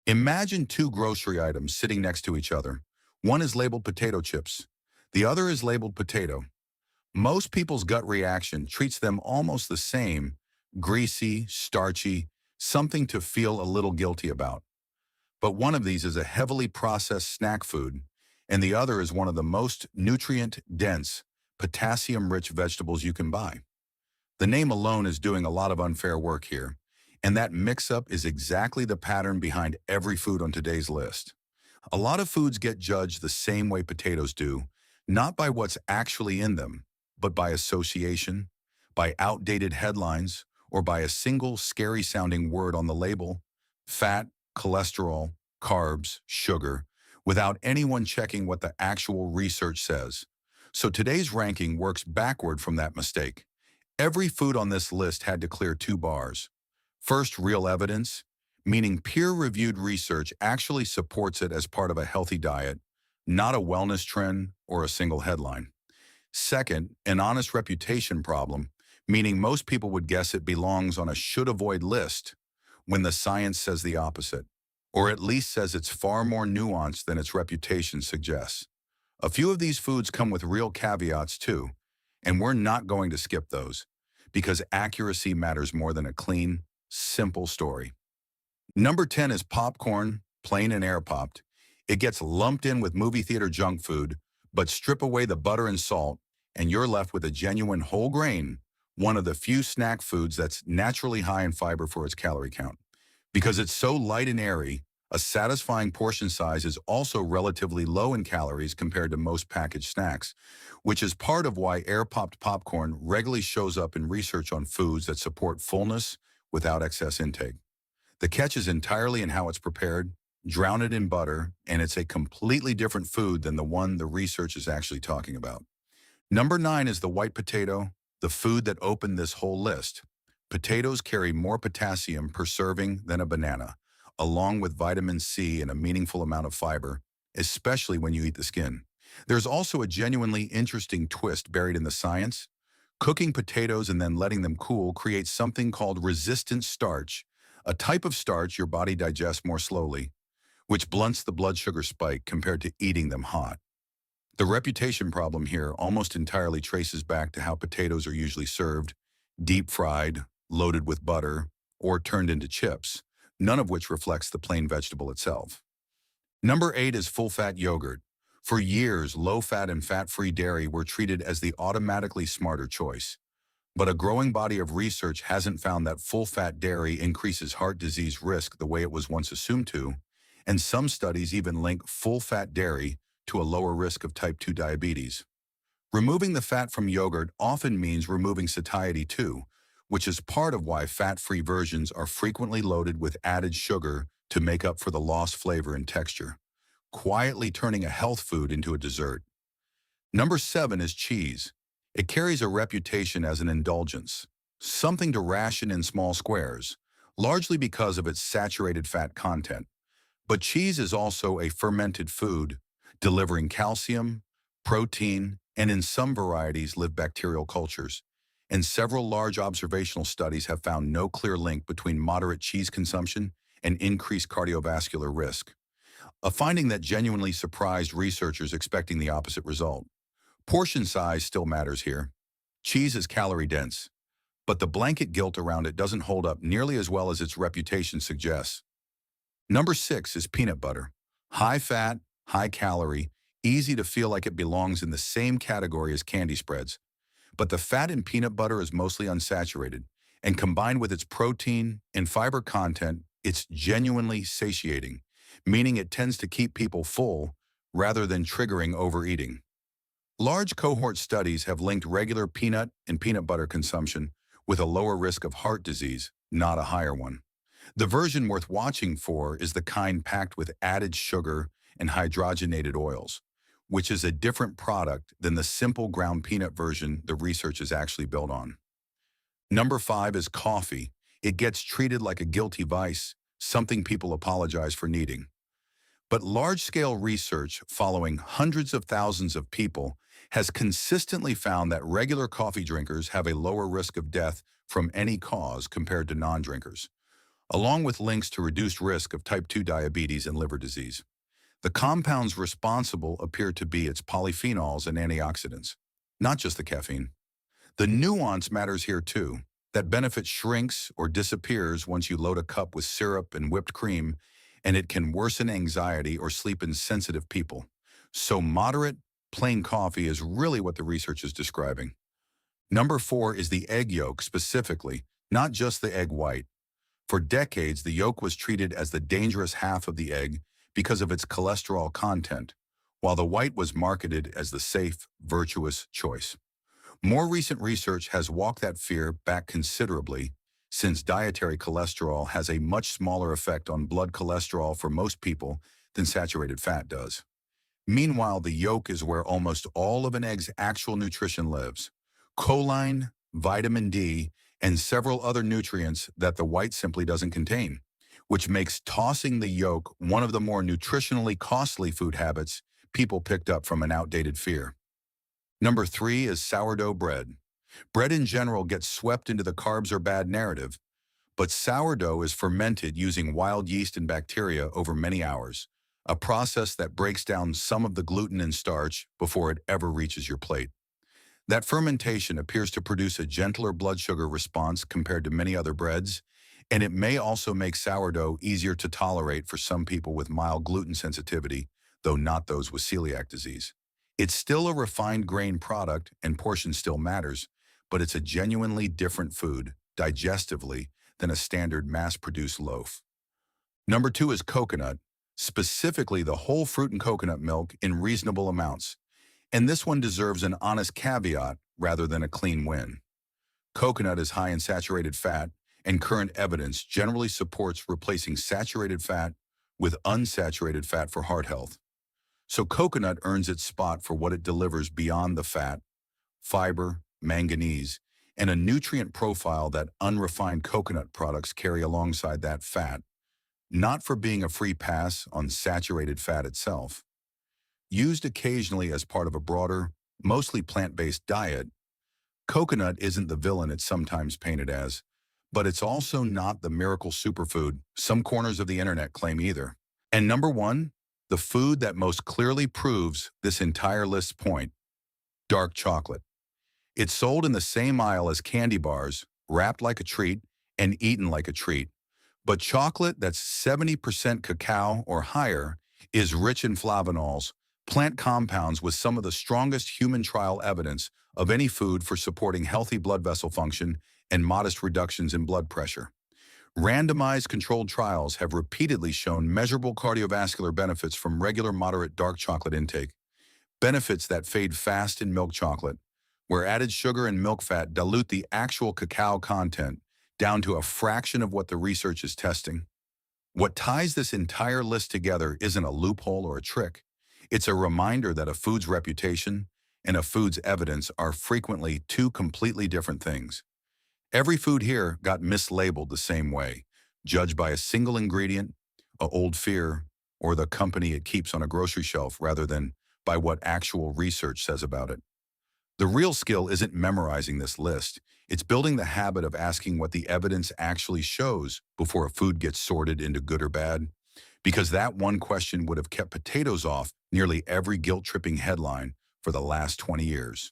Imagine two grocery items sitting next to each other. One is labeled potato chips. The other is labeled potato. Most people's gut reaction treats them almost the same, greasy, starchy, something to feel a little guilty about. But one of these is a heavily processed snack food, and the other is one of the most nutrient-dense, potassium-rich vegetables you can buy. The name alone is doing a lot of unfair work here, and that mix-up is exactly the pattern behind every food on today's list. A lot of foods get judged the same way potatoes do, not by what's actually in them, but by association, by outdated headlines, or by a single scary-sounding word on the label: fat, cholesterol, carbs, sugar, without anyone checking what the actual research says. So today's ranking works backward from that mistake. Every food on this list had to clear two bars. First, real evidence, meaning peer-reviewed research actually supports it as part of a healthy diet, not a wellness trend or a single headline. Second, an honest reputation problem, meaning most people would guess it belongs on a should-avoid list when the science says the opposite, or at least says it's far more nuanced than its reputation suggests. A few of these foods come with real caveats too, and we're not going to skip those, because accuracy matters more than a clean, simple story. Number 10 is popcorn, plain and air-popped. It gets lumped in with movie theater junk food, but strip away the butter and salt, and you're left with a genuine whole grain, one of the few snack foods that's naturally high in fiber for its calorie count. Because it's so light and airy, a satisfying portion size is also relatively low in calories compared to most packaged snacks, which is part of why air-popped popcorn regularly shows up in research on foods that support fullness without excess intake. The catch is entirely in how it's prepared. Drown it in butter, and it's a completely different food than the one the research is actually talking about. Number 9 is the white potato, the food that opened this whole list. Potatoes carry more potassium per serving than a banana, along with vitamin C and a meaningful amount of fiber, especially when you eat the skin. There's also a genuinely interesting twist buried in the science. Cooking potatoes and then letting them cool creates something called resistant starch, a type of starch your body digests more slowly, which blunts the blood sugar spike compared to eating them hot. The reputation problem here almost entirely traces back to how potatoes are usually served: deep fried, loaded with butter, or turned into chips, none of which reflects the plain vegetable itself. Number 8 is full-fat yogurt. For years, low-fat and fat-free dairy were treated as the automatically smarter choice. But a growing body of research hasn't found that full-fat dairy increases heart disease risk the way it was once assumed to, and some studies even link full-fat dairy to a lower risk of type 2 diabetes. Removing the fat from yogurt often means removing satiety too, which is part of why fat-free versions are frequently loaded with added sugar to make up for the lost flavor and texture, quietly turning a health food into a dessert. Number 7 is cheese. It carries a reputation as an indulgence, something to ration in small squares, largely because of its saturated fat content. But cheese is also a fermented food, delivering calcium, protein, and in some varieties live bacterial cultures. And several large observational studies have found no clear link between moderate cheese consumption and increased cardiovascular risk, a finding that genuinely surprised researchers expecting the opposite result. Portion size still matters here. Cheese is calorie-dense, but the blanket guilt around it doesn't hold up nearly as well as its reputation suggests. Number 6 is peanut butter. High fat, high calorie, easy to feel like it belongs in the same category as candy spreads. But the fat in peanut butter is mostly unsaturated, and combined with its protein and fiber content, it's genuinely satiating, meaning it tends to keep people full rather than triggering overeating. Large cohort studies have linked regular peanut and peanut butter consumption with a lower risk of heart disease, not a higher one. The version worth watching for is the kind packed with added sugar and hydrogenated oils, which is a different product than the simple ground peanut version the research is actually built on. Number 5 is coffee. It gets treated like a guilty vice, something people apologize for needing. But large-scale research following hundreds of thousands of people has consistently found that regular coffee drinkers have a lower risk of death from any cause compared to non-drinkers. along with links to reduced risk of type 2 diabetes and liver disease. The compounds responsible appear to be its polyphenols and antioxidants, not just the caffeine. The nuance matters here too. That benefit shrinks or disappears once you load a cup with syrup and whipped cream, and it can worsen anxiety or sleep in sensitive people. So moderate, plain coffee is really what the research is describing. Number 4 is the egg yolk specifically, not just the egg white. For decades, the yolk was treated as the dangerous half of the egg because of its cholesterol content, while the white was marketed as the safe, virtuous choice. More recent research has walked that fear back considerably, since dietary cholesterol has a much smaller effect on blood cholesterol for most people than saturated fat does. Meanwhile, the yolk is where almost all of an egg's actual nutrition lives: choline, vitamin D, and several other nutrients that the white simply doesn't contain, which makes tossing the yolk one of the more nutritionally costly food habits people picked up from an outdated fear. Number 3 is sourdough bread. Bread in general gets swept into the carbs are bad narrative, but sourdough is fermented using wild yeast and bacteria over many hours, a process that breaks down some of the gluten and starch before it ever reaches your plate. That fermentation appears to produce a gentler blood sugar response compared to many other breads, and it may also make sourdough easier to tolerate for some people with mild gluten sensitivity, though not those with celiac disease. It's still a refined grain product and portion still matters, but it's a genuinely different food, digestively, than a standard mass-produced loaf. Number 2 is coconut, specifically the whole fruit and coconut milk in reasonable amounts. And this one deserves an honest caveat rather than a clean win. Coconut is high in saturated fat, and current evidence generally supports replacing saturated fat with unsaturated fat for heart health. So coconut earns its spot for what it delivers beyond the fat: fiber, manganese, and a nutrient profile that unrefined coconut products carry alongside that fat, not for being a free pass on saturated fat itself. Used occasionally as part of a broader, mostly plant-based diet, coconut isn't the villain it's sometimes painted as, but it's also not the miracle superfood some corners of the internet claim either. And number 1, the food that most clearly proves this entire list's point: dark chocolate. It's sold in the same aisle as candy bars, wrapped like a treat and eaten like a treat. But chocolate that's 70% cacao or higher is rich in flavonols, plant compounds with some of the strongest human trial evidence of any food for supporting healthy blood vessel function and modest reductions in blood pressure. Randomized controlled trials have repeatedly shown measurable cardiovascular benefits from regular moderate dark chocolate intake, benefits that fade fast in milk chocolate, where added sugar and milk fat dilute the actual cacao content down to a fraction of what the research is testing. What ties this entire list together isn't a loophole or a trick. It's a reminder that a food's reputation and a food's evidence are frequently two completely different things. Every food here got mislabeled the same way, judged by a single ingredient, a old fear, or the company it keeps on a grocery shelf rather than by what actual research says about it. The real skill isn't memorizing this list. It's building the habit of asking what the evidence actually shows before a food gets sorted into good or bad, because that one question would have kept potatoes off nearly every guilt-tripping headline for the last 20 years.